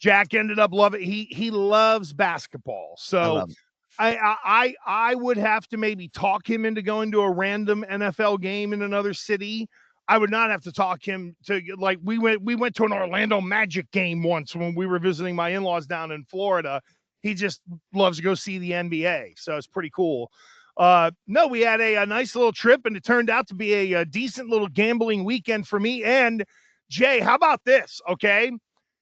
Jack ended up loving. He loves basketball, so I would have to maybe talk him into going to a random NFL game in another city. I would not have to talk him to, like, we went to an Orlando Magic game once when we were visiting my in-laws down in Florida. He just loves to go see the NBA, so it's pretty cool. No, we had a nice little trip, and it turned out to be a decent little gambling weekend for me. And Jay, how about this? Okay,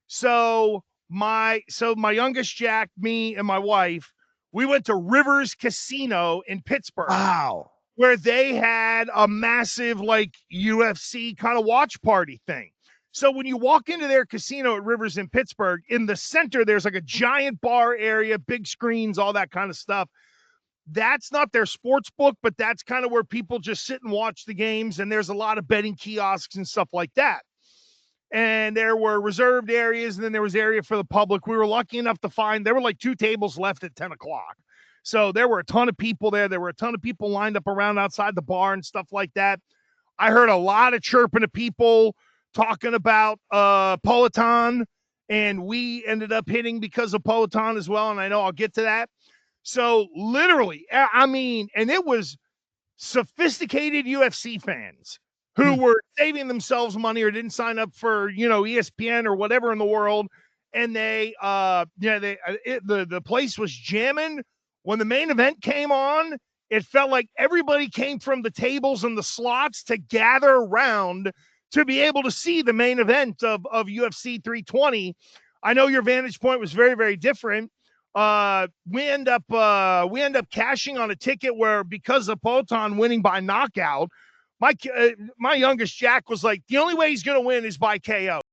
so my youngest Jack, me, and my wife, we went to Rivers Casino in Pittsburgh. Wow. Where they had a massive, like, UFC kind of watch party thing. So when you walk into their casino at Rivers in Pittsburgh, in the center, there's like a giant bar area, big screens, all that kind of stuff. That's not their sports book, but that's kind of where people just sit and watch the games. And there's a lot of betting kiosks and stuff like that. And there were reserved areas, and then there was area for the public. We were lucky enough to find, there were like 2 tables left at 10 o'clock. So there were a ton of people there. There were a ton of people lined up around outside the bar and stuff like that. I heard a lot of chirping of people talking about Peloton, and we ended up hitting because of Peloton as well, and I know I'll get to that. So literally, I mean, and it was sophisticated UFC fans who were saving themselves money or didn't sign up for, ESPN or whatever in the world, and the place was jamming. When the main event came on, it felt like everybody came from the tables and the slots to gather around to be able to see the main event of UFC 320. I know your vantage point was very, very different. We end up cashing on a ticket where, because of Poton winning by knockout, my youngest Jack was like, the only way he's going to win is by KO.